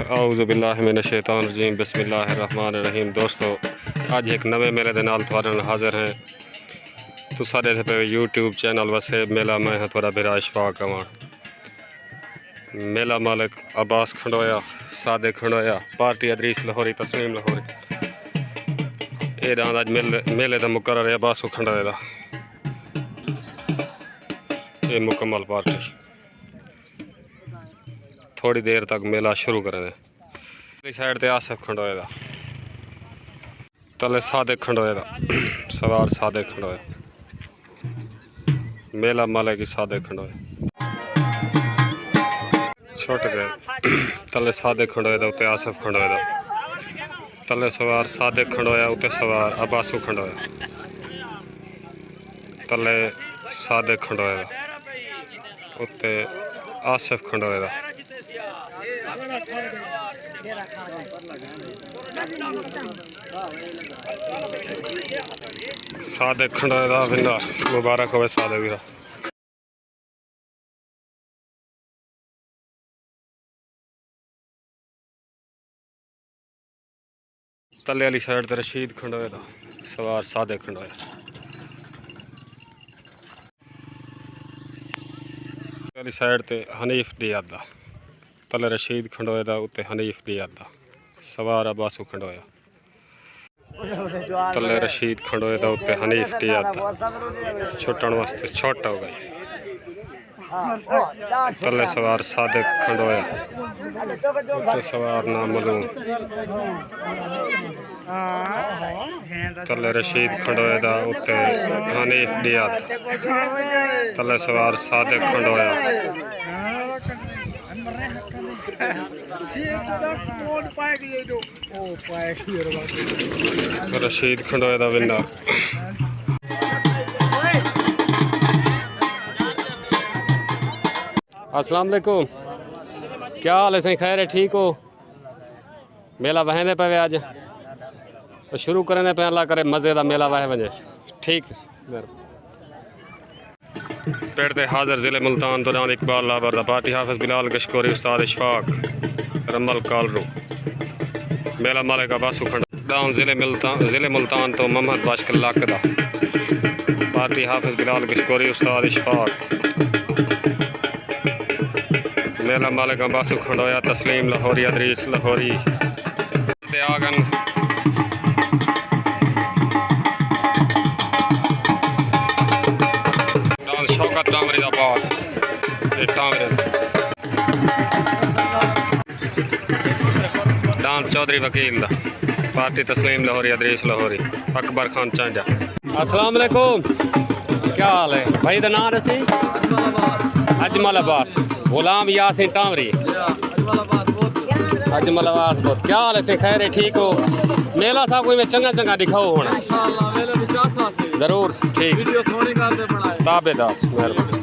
आऊज़ु बिल्लाहि मिनश शैतानिर रजीम बिस्मिल्लाहिर रहमानिर रहीम। दोस्तों अज एक नवे मेले दे नाल तुहाडे नाल हाज़िर हैं। तुसां दे पे यूट्यूब चैनल वसे मेला मैं है थोड़ा बिरा इशफाक अवान। मेला मालिक अब्बास खंडोया, सादिक खंडोया, पार्टी अदरीस लाहौरी, तस्लीम लाहौरी। ये अज मेले का मुकर्रर है अब्बास खंडोए का। ये मुकम्मल पार्टी थोड़ी देर तक मेला शुरू करें। साइड ते आसिफ खंडोए का, तले सादिक खंडोए का, सवार सादिक खंडोए, मेला माले की सादिक खंडोए छुट गए। तले सादिक खंडोए का, उत्ते आसिफ खंडोए का, तले सवार सादिक खंडोया, उत्ते सवार अब्बासू खंडोया, तले सादिक खंडोए का, उत्ते आसिफ खंडोए का। सादिक खंडोए का विंदा मुबारक होवे सादिक का। तले वाली साइड ते रशीद खंडोए का, सवार सादिक खंडोया। वाली साइड ते हनीफ डियाद दा, तले रशीद खंडोए का, उत्ते हनीफ डियाद दा, सवार अब्बासू खंडोया। तले रशीद खंडोए का, उत्ते हनीफ डियाद दा, छुट्टन वास्ते छुट हो गई। तले सवार सादिक खंडोया, उत्ते सवार नामलूम। तले रशीद खंडोए का, उत्ते हनीफ डियाद, तले सवार सादिक खंडोया। रशीद खंडोए का विनर। अस्सलाम वालेकुम, क्या हाल है? सही खैर है, ठीक हो? मेला वहेंदे पे अज तो शुरू करें पे, अल्लाह करे मज़े का मेला वह वजे। ठीक पेड़ ते हाज़िर ज़िले मुल्तान तो दान इकबाल लाबर, पार्टी हाफिज़ बिलाल गशकोरी, उस्ताद इशफाक रमल कालरू, मेला मालिक अब्बासू खंड दान ज़िले मुल्तान तो मोहम्मद बाशक लाकदा, पार्टी हाफिज़ बिलाल गशकोरी, उस्ताद इशफाक, मेला मालिक अब्बासू खंडोया, तस्लीम लाहौरी, अदरीस लाहौरी। आगन शौकत टामरी का पास डांस चौधरी वकील दा, पार्टी तस्लीम लाहौरी, अदरीस लाहौरी, अकबर खान चांजा। अस्सलाम वालेकुम, क्या हाल है भाई? दा नाम रसी अजमल अब्बास, गुलाम यासीन टामरी, अजमल अब्बास बहुत। क्या हाल है? से खैर है, ठीक हो? मेला साहब कोई में चंगा चंगा दिखाओ होना जरूर। ठीक ताबेदार, मेहरबानी।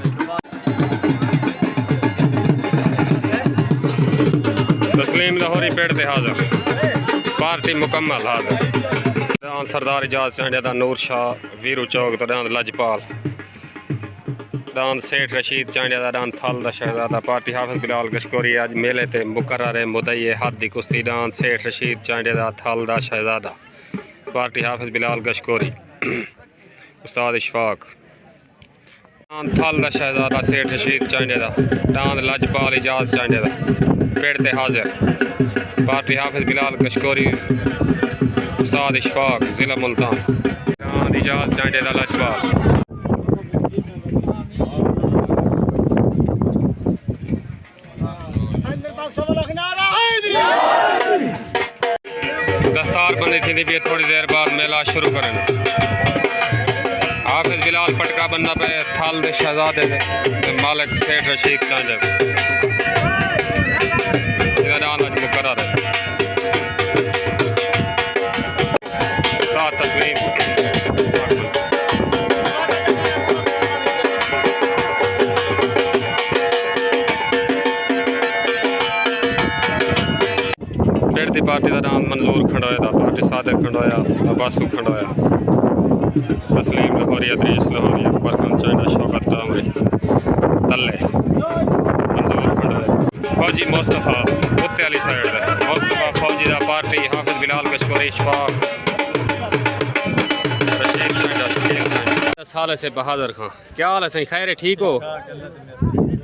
तस्लीम लाहौरी पेड़ ते हाज़िर, पार्टी मुकम्मल हाज़िर। सरदार इजाज चांडिया दा, नूर शाह वीरू चौक तो डांद लजपाल, दान सेठ रशीद चांडिया दा, दान थल दा शहजादा, पार्टी हाफिज़ बिलाल गशकोरी। अज मेले ते मुकर्रर मुदई हद दी कुश्ती, दान सेठ रशीद चांडिया दा, थल दा शहजादा, पार्टी हाफिज़ बिलाल गशकोरी, उस्ताद इशफाक, दान थल दा शहजादा सेठ रशीद चांडिया दा, दान लजपाल इजाज चांडिया दा, पेड़ ते हाज़िर, पार्टी हाफिज़ बिलाल गशकोरी, उस्ताद इशफाक ज़िला मुल्तान, दान इजाज चांडिया दा, लजपाल। दस्तार बंदी थी भी थोड़ी देर बाद मेला शुरू करें। हाफिज़ बिलाल पटका बनना पे, थाल दे शहजादे दे मालिक सेठ रशीद चांजा मुकर्रर है। तस्लीम पार्टी का नाम मंजूर खंडोया था, पार्टी सादिक खंडोया, अब्बासू खंडोया, तस्लीम लाहौरी, अदरीस लाहौरी, अकबर खान चांडा, शौकत टामरी, तले मंजूर खंडोया। फौजी मुस्तफा उत्ते वाली साइड मुस्तफा फौजी दा पार्टी हाफिज बिलाल कशकोरी इशफाक रशीद चंडा शकील साल से बहादुर खां। क्या हाल है सही खैर है ठीक हो?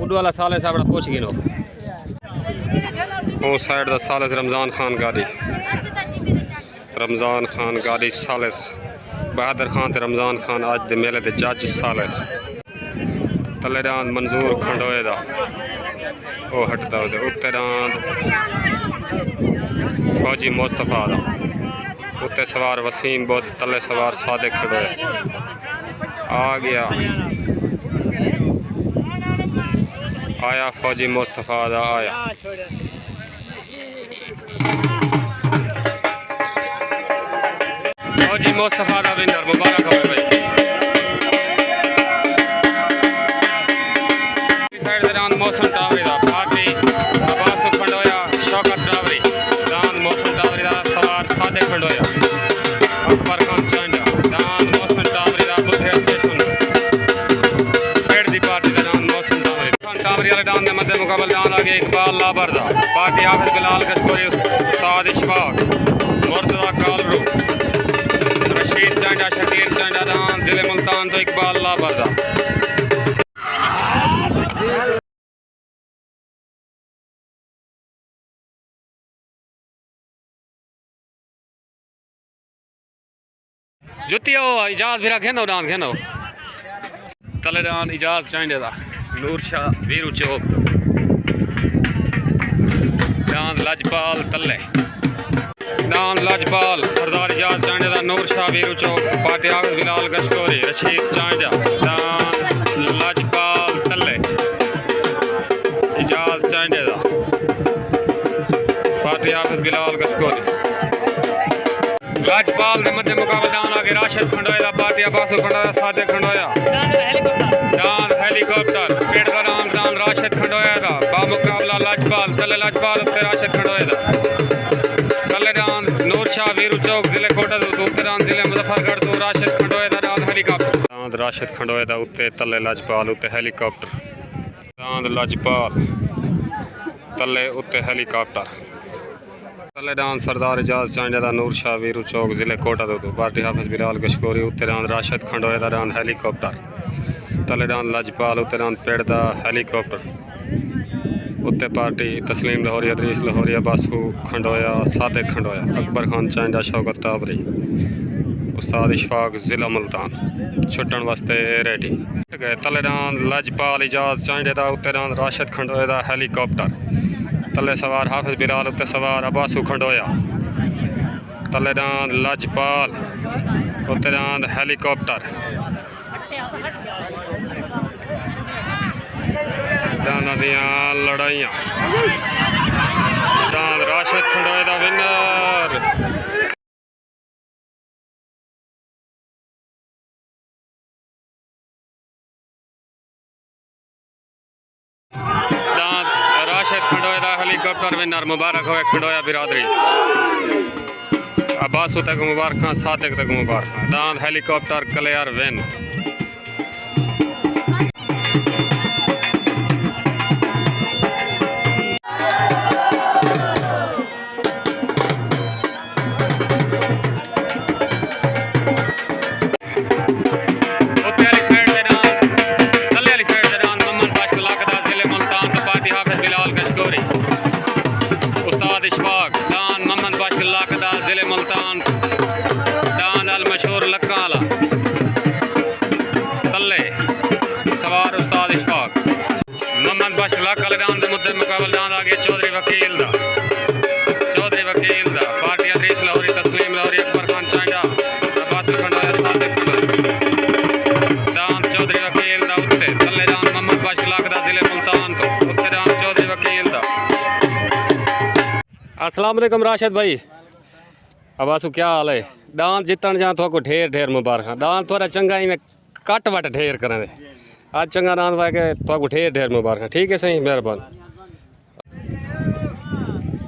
उड वाला साल से अपना पूछ गिनो उस साइड दा साल रमज़ान खान गाड़ी रमज़ान खान गाड़ी सालिस बहादुर खान ते रमज़ान खान अज दे मेले दे जज सालिस तलेरान मंजूर खंडोए दा ओ हटदा दे उत्ते रांद फौजी मुस्तफा दा उत्ते सवार वसीम बुद्ध तले सवार सादिक खंडोए आ गया आया फौजी मुस्तफा दा आया फौजी मुस्तफा दा विनर मुबारक हो भाई। साइड दरान मौसम टावरी दा पार्टी अब्बास खंडोया शौकत टावरी दान मौसम टावरी दा सवार सादे खंडोया अकबर खान चांडा दान मौसम टावरी दा बुद्धे स्टेशन पेड़ दी पार्टी दरान मौसम टावरी खान टावरी वाले दान दे मध्य मुकाबले दान आगे इकबाल लाबरदा पार्टी हाफिज बिलाल कशकोरी उस्ताद इशफाक मुर्तजा कालरू रशीद चांडा शकील चांडा दान जिले मुल्तान तो इकबाल लाबरदा जुतियो इजाज भी घेनो दान घेनो तले दान इजाज चांडे दा नूर शाह वीरू चौक दान लजपाल तले दान लजपाल सरदार इजाज चांडे दा नूर शाह वीरू चौक पार्टी हाफिज बिलाल कशकोरी रशीद चांडा दान लजपाल तले इजाज चांडे दा पार्टी हाफिज बिलाल कशकोरी लजपाल ने मध्य मुकाबले दान आगे राशिद खंडोया दा पार्टी अब्बास खंडोया सादे खंडोया दान हेलीकॉप्टर पेड़ का नाम दान राशिद खंडोया दा बा मुकाबला लजपाल तले लजपाल उत्ते राशिद खंडोया दा तले दान नूर शाह वीरू चौक जिले कोटा दो उत्ते दान जिले मुजफ्फरगढ़ तो राशिद खंडोया दा दान हेलीकॉप्टर दान राशिद खंडोया दा उत्ते तले लजपाल उत्ते हेलीकॉप्टर दान लजपाल तले उत्ते हेलीकॉप्टर तले दान सरदार इजाज चांडे दा नूर शाह वीरू चौक जिले कोटा दो पार्टी हाफिज बिलाल कशकोरी उत्ते दान राशिद खंडोया दा दान हेलीकॉप्टर तले दान लजपाल उत्ते दान पेड़ दा हेलीकॉप्टर उत्ते पार्टी तस्लीम लाहौरिया दरीस लाहौरिया बासू खंडोया सादिक खंडोया अकबर खान चांडा शौकत टावरी उस्ताद इशफाक जिला मुल्तान छुट्टन वास्ते रेडी गए तले दान लजपाल इजाज चांडे दा उत्ते दान राशिद खंडोया दा हेलीकॉप्टर तले सवार हाफिज बिलाल उत्ते सवार अब्बासू खंडोया तले दान लजपाल उत्ते दान हेलीकॉप्टर दाना दियां लड़ाइयां दान राशिद खंडोया दा विनर राशिद खंडोया दा हेलीकॉप्टर विनर मुबारक हो खंडोया बिरादरी अब्बास तक मुबारक सादिक तक मुबारक दान हेलीकॉप्टर क्लियर विन जिले मुल्तान दान अल मशहूर लक्काला तले सवार उस्ताद इशफाक मोहम्मद बश लक्काल दान दे मुद्दे मुकाबले दान आगे चौधरी वकील दा पार्टी अदरीस लाहौरी तस्लीम लाहौरी अकबर खान चांडा अब्बास खंडोया सादिक खंडोया दान चौधरी वकील दा उत्ते तले दान मोहम्मद बश लक्का जिले मुल्तान तो उत्ते दान चौधरी वकील दा। अस्सलाम वालेकुम राशिद भाई अब्बासू क्या हाल है? दान जितन जा तो ढेर ढेर मुबारक दान थोड़ा चंगा ही में कट वट ढेर करें आज चंगा दान वाए के तो ढेर ढेर मुबारक ठीक है सही मेहरबान।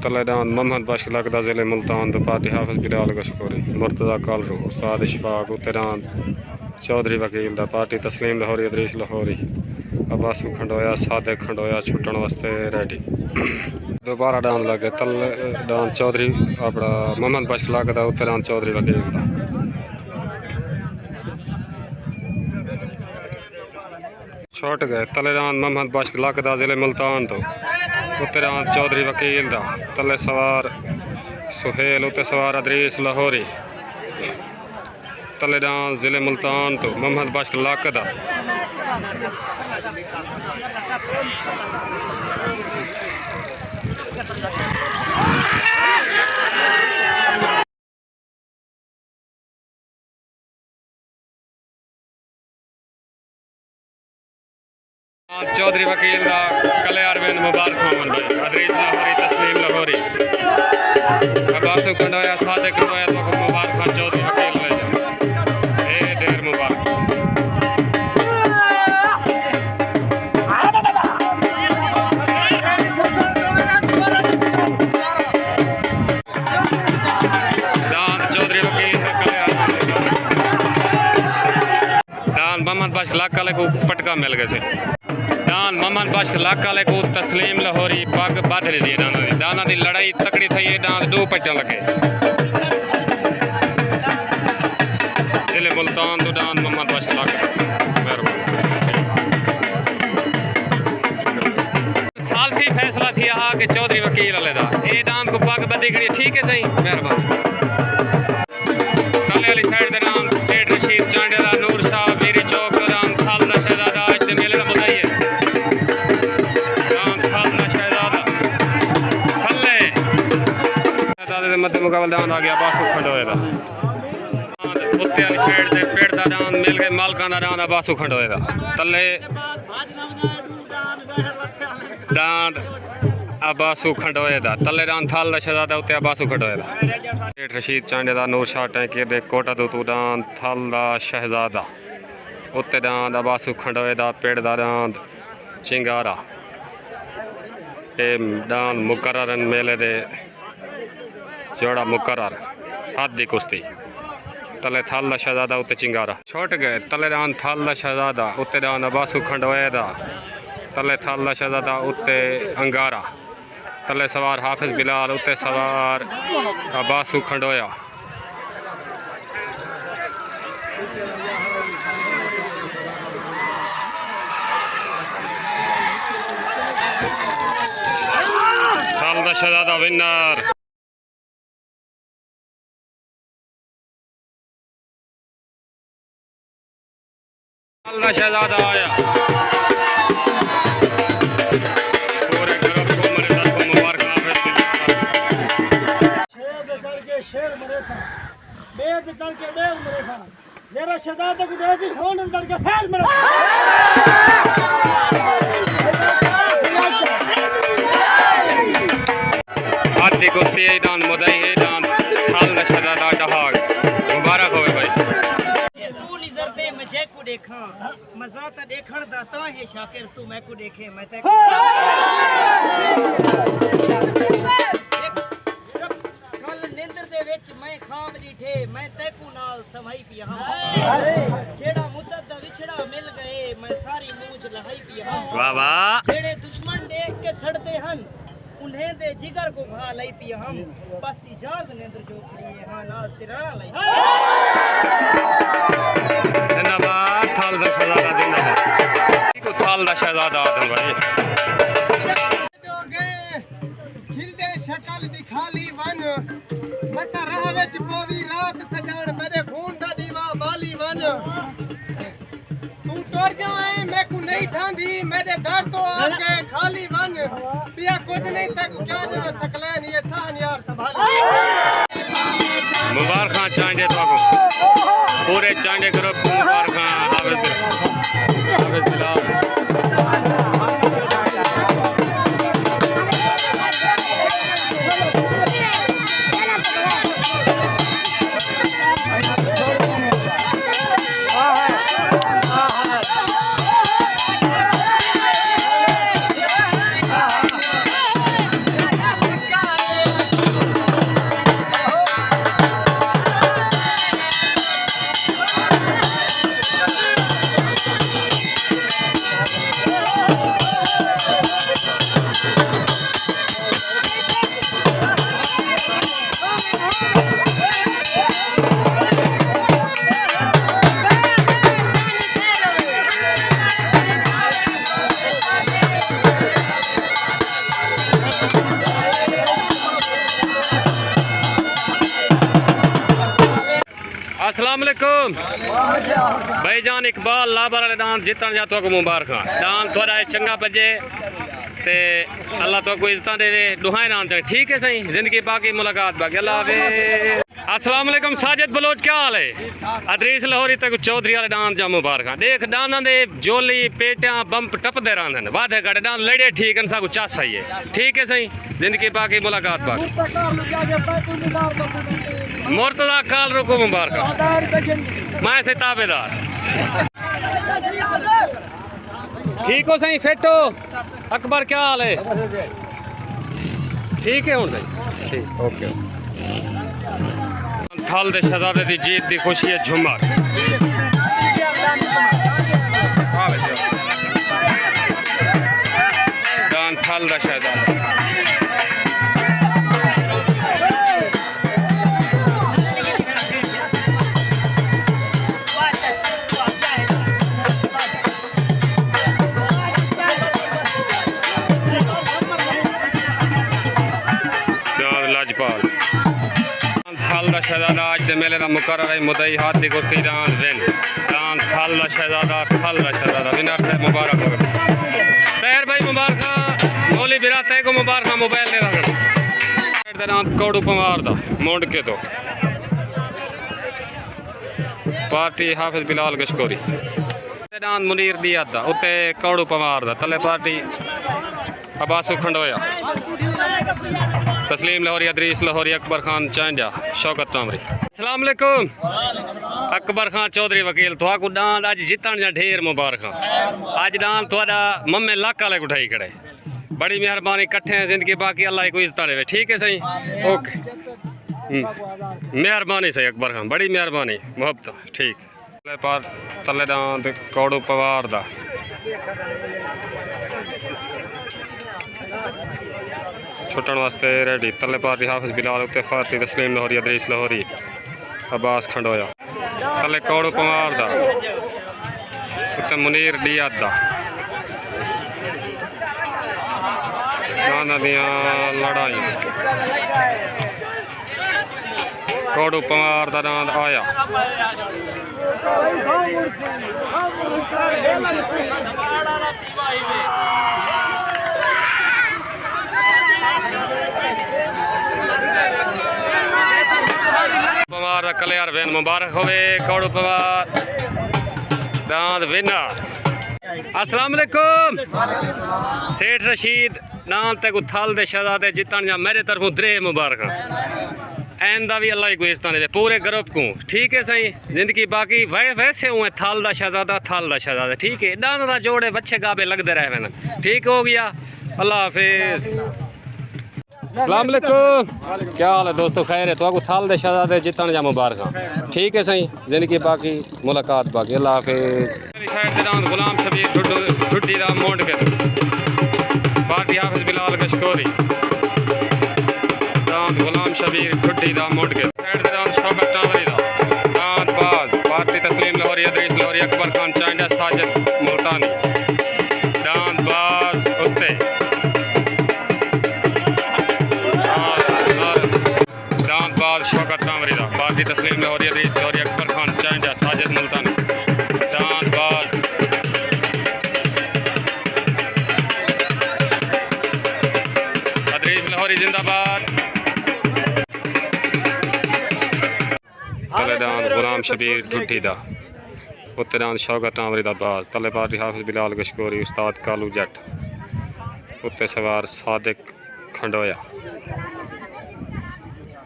तले दान मोहम्मद बश लगदा जिले मुल्तान तो पार्टी हाफिज बिलाल कशकोरी मुर्तजा कालरू उस्ताद इशफाक उत्ते दान चौधरी वकील दा पार्टी तस्लीम लाहौरी अदरीस लाहौरी अबासू खंडोया सादे खंडोया छुट्टन वास्ते रेडी। दोबारा डांद लगे तल डांद चौधरी अपना मोहम्मद बख्श लगता उत्तर डांद चौधरी वकील का छोट गए तले डांद मोहम्मद बख्श लगता जिले मुल्तान तो उत्तर डांद चौधरी वकील का तले सवार सुहेल उत्ते सवार अदरीस लाहौरी तले डांद जिले मुल्तान तो मोहम्मद बख्श लगता चौधरी वकील का कले अरविंद मुबारक मोहम्मद भाई अदरीस लाहौरी तस्लीम लाहौरी अबासू खंडोया सादे खंडोया तो मुबारक खान चौधरी वकील ले जाओ ए ढेर मुबारक। डांद चौधरी वकील का कले डांद मोहम्मद बख्श लाकाले को पटका मिल गए डान मोहम्मद बख्श लाकाले को तस्लीम लाहौरी पग बाधरी दी दाना दी लड़ाई तकड़ी थी है डांद दो पट्टा लगे जिले मुल्तान तो डांद मोहम्मद बख्श लाका साल सी फैसला थी आ कि चौधरी वकील वाले दा ये डांद को पग बदी खड़ी ठीक है सही मेहरबानी। तले वाली साइड दे डांद सेठ रशीद चांडे दा नूर शाह वीरी चौक दा डांद थाल दा शहजादा आज दे मेले दा मुदाई है मध्य मुकाबले डांद आ गया बासू खंडोए का उत्ते वाली साइड से पेड़ का डांद मिल गए मालका का डांद बासू खंडोए का तले डांद अबासू खंडोए का तले डांद थाल दा शहजादा उत्ते अबासू खंडोए का सेठ रशीद चांडे दा नूर शाह टैंकी दे कोटा दो डांद थाल दा शहजादा उत्ते डांद अबासू खंडोए का पेड़ का डांद चिंगारा ये डांद मुकर्रर मेले दे जोड़ा मुकर्रर हाथ दी कुश्ती तले थाल दा शहजादा उत्ते चिंगारा छोट गए तले डांद थाल दा शहजादा उत्ते डांद अबासू खंडोए दा तले थाल दा शहजादा उत्ते अंगारा तले सवार हाफिज बिलाल उत्ते सवार अबासू खंडोया थाल दा शहजादा विनर शहजादा आया पूरे ग्रुप को मेरे दर को मुबारक शेर मरे सा बेद चढ़ के बेल मरे सा मेरा शहजादा को जैसी होन चढ़ के फैल मरे हाथी कुश्ती है डांद मुदाई है डांद थाल दा शहजादा डहाग मुबारक होवे भाई मैं को देखा मजा ता देखण दा ता है शाकिर तू मैं को देखे मैं ते कल नींदर दे विच मैं खाब डीठे मैं ते को नाल समाई पिया जेड़ा मुद्दत दा विछड़ा मिल गए मैं सारी मूंछ लहाई पिया वाह वाह जेड़े दुश्मन देख के सड़ते हन उन्हें दे जिगर को भा लई पिया हम बस इजाज नींदर जो खड़ी हां नाल सिराना लई जिंदाबाद थाल दा शहजादा जिंदाबाद को थाल दा शहजादा आदम भाई जो गए खिलदे शक्ल दिखाली वन मत राह विच पोवी रात सजान मेरे खून दा दीवा बाली वन तू टुर जाए मैं को नहीं ठांदी मेरे दर तो आके खाली वन पिया कुछ नहीं तक क्या जो सकलैन ये सहन यार संभाल मुबारक खान चांडे तो पूरे चांडे ग्रुप को मुबारक खान हाफिज बिलाल अस्सलाम वालेकुम भाईजान इकबाल लाबर वाले डांस जितन जा तो मुबारक डांस थोड़ा चंगा बजे ते अल्लाह तो को इज्जत देवे दुहाई नाम चंगे ठीक है सही जिंदगी बाकी मुलाकात बाकी अल्लाह हाफिज़। अस्सलाम वालेकुम साजिद बलोच क्या हाल है अदरीस लाहौरी तक चौधरी वाले डांस जा मुबारक देख डांस दे जोली पेटियां बंप टपदे रहंदन वादे गड़ डांस लड़े ठीक है सागु चास है ठीक है सही जिंदगी बाकी मुलाकात बाकी मुर्तजा काल रुको मुबारक मैं से ताबेदार ठीक हो सही फेटो अकबर क्या हाल है ठीक है हूँ सही ठीक ओके थल दे शहजादे दी जीत दी खुशी है झुमर डांस थल दा शहजादा शहजादा आज दे मेले का मुकर्रर है मुदई हाथ दी कुश्ती डांस विन डांस थल दा शहजादा विनर थे मुबारक हो तैर भाई मुबारक मौली बिरा तय को मुबारक मोबाइल दे दे डांस कौड़ू पवार दा मोड़ के तो पार्टी हाफिज बिलाल गशकोरी डांस मुनीर दी अदा उत्ते कौड़ू पवार दा तले पार्टी अब्बासू खंडोया तस्लीम लाहौरी अदरीस लाहौरी अकबर खान चांजा शौकत कामरी अस्सलाम वालेकुम अकबर खान चौधरी वकील तो को डांस आज जितन जा ढेर मुबारक आज डांस थोड़ा मम्मे लाख वाले उठाई खड़े बड़ी मेहरबानी कट्ठे हैं जिंदगी बाकी अल्लाह को इज्जत देवे ठीक है सही ओके मेहरबानी सही अकबर खान बड़ी मेहरबानी मोहब्बत ठीक तले पार तले डांस कौड़ू पवार दा छुट्टन वास्ते रेडी तले पार्टी हाफिज बिलाल उत्ते पार्टी तस्लीम लाहौरी अदरीस लाहौरी अब्बास खंडोया तले कौड़ू पवार दा उत्ते मुनीर डियाद दा दियां लड़ाई कौड़ू पवार दा नाम आया पवार कलियर वेन मुबारक होवे कौड़ू पवार दांद विनर अस्सलाम वालेकुम सेठ रशीद नाम ते थल दे शहजादे जितन जा मेरे तरफों द्रे मुबारक आइंदा भी अल्लाह को इज्जत दे पूरे ग्रुप को ठीक है सही जिंदगी बाकी वैसे हुए थल दा शहजादा ठीक है दांद दा जोड़े बच्चे गाबे लगते रहे वन ठीक हो गया अल्लाह हाफिज। अस्सलाम वालेकुम क्या हाल है दोस्तों खैर है तो थल दे शहजादे जितन जा मुबारक ठीक है सही जिंदगी बाकी मुलाकात बाकी अल्लाह हाफिज। गुलाम शबीर ठुड्डी दा मोड़ के पार्टी हाफिज बिलाल गशकोरी गुलाम शबीर ठुड्डी दा मोड़ के शौकत टावरी दा बाज पार्टी तस्लीम लाहौरी अदरीस लाहौरी अकबर खान चांडा साजिद मुल्तानी डांस बाज उत्ते डांस बाज शौकत टावरी दा पार्टी तस्लीम लाहौरी अदरीस लाहौरी अकबर खान चांडा साजिद मुल्तानी डांस बाज अदरीस लाहौरी जिंदाबाद गुलाम शबीर ठुड्डी दा उत्ते डांस शौकत टावरी दा बाज तले पार्टी हाफिज बिलाल गशकोरी उस्ताद कालू जट उत्ते सवार सादिक खंडोया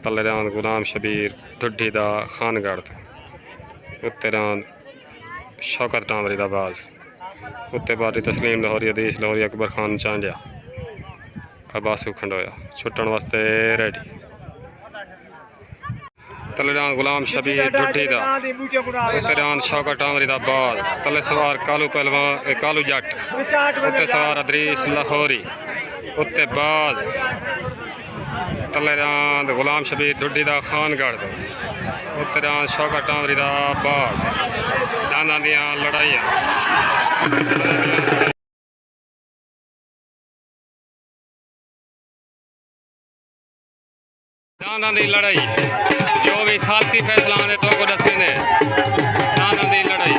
तले डांस गुलाम शबीर ठुड्डी दा खानगढ़ उत्ते डांस शौकत टावरी दा बाज उत्ते पार्टी तस्लीम लाहौरी अदरीस लाहौरी अकबर खान चांडिया अब्बासू खंडोया छुट्टन वास्ते रेडी तले डांस गुलाम शबीर ठुड्डी दा उत्ते डांस शौकत टावरी दा बाज तले सवार कालू पहलवान कालू जट उत्ते सवार अदरीस लाहौरी उत्ते बाज तले डांस गुलाम शबीर ठुड्डी दा खानगढ़ उत्ते डांस शौकत टावरी दा बाज दाना दियां लड़ाइयां दाना दी लड़ाई जो भी सालसी फैसला आने तो को दसे ने दान दी लड़ाई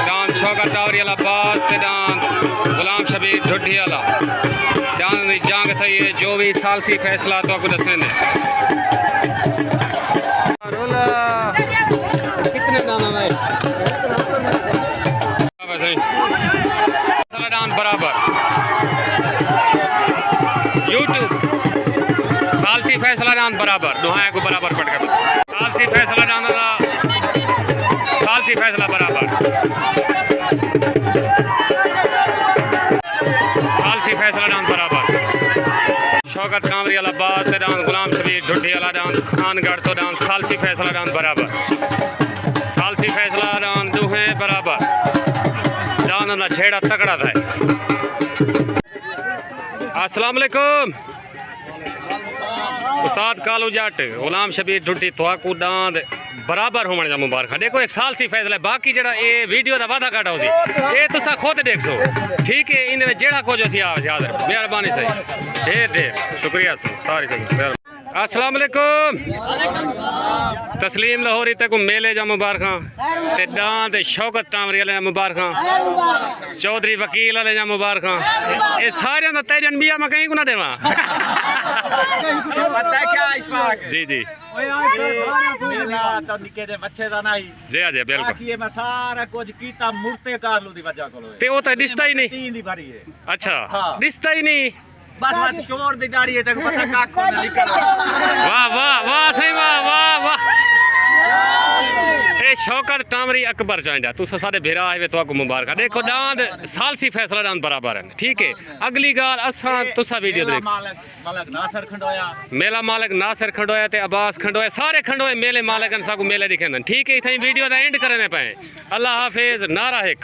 दान शौकत टावरी वाला बास ते दान गुलाम शबीर ढुड्डी वाला दान दी जंग थई है जो भी सालसी फैसला तो को दसे ने रोला कितने दाना है वैसे दान बराबर YouTube सालसी फैसला दान बराबर दुहाए को बराबर पड़ गया सालसी फैसला दान सालसी फैसला बराबर सालसी फैसला दान बराबर शौकत कांवरी वाला बात दान गुलाम शबीर ढुड्डी वाला दान खानगढ़ तो दान सालसी फैसला दान बराबर सालसी फैसला दान दुहे बराबर दान ना छेड़ा तगड़ा था। अस्सलाम वालेकुम उस्ताद कालू जट गुलाम शबीर ढुड्डी थोकू दांद बराबर होने जा मुबारक देखो एक साल सी फैसला है बाकी जड़ा ये वीडियो दा वादा काटा होसी ये तुसा खुद देख सो ठीक है इन जेड़ा कुछ असी हाजिर मेहरबानी सही ढेर ढेर शुक्रिया सो सारी सही। अस्सलाम वालेकुम तस्लीम लाहौरी तक मेले जा मुबारक ते दांद शौकत टावरी वाले मुबारक चौधरी वकील वाले जा मुबारक ये सारे दा तेरे मियां मैं कहीं को ना देवा जी जी जी जी बिल्कुल सारा कुछ कीता मूर्ते कारलू दी वजह कोलो ते ओ तो दिसता ही नहीं तीन दी भरी है अच्छा दिसता ही नहीं बस बस चोर दी दाढ़ी है तक पता काक को निकल वाह वाह वाह सही वाह वाह वाह ए शौकत टावरी अकबर चांदा तुसा सारे भेरा आए तो को मुबारक देखो दांद सालसी फैसला दांद बराबर है ठीक है अगली गाल असा तुसा वीडियो देख मालक नासर खंडोया मेला मालक नासिर खंडोया ते अब्बास खंडोया सारे खंडोए मेले मालकन साकू मेले दिखेंदन ठीक है इथई वीडियो दा एंड करने पे अल्लाह हाफिज नारा एक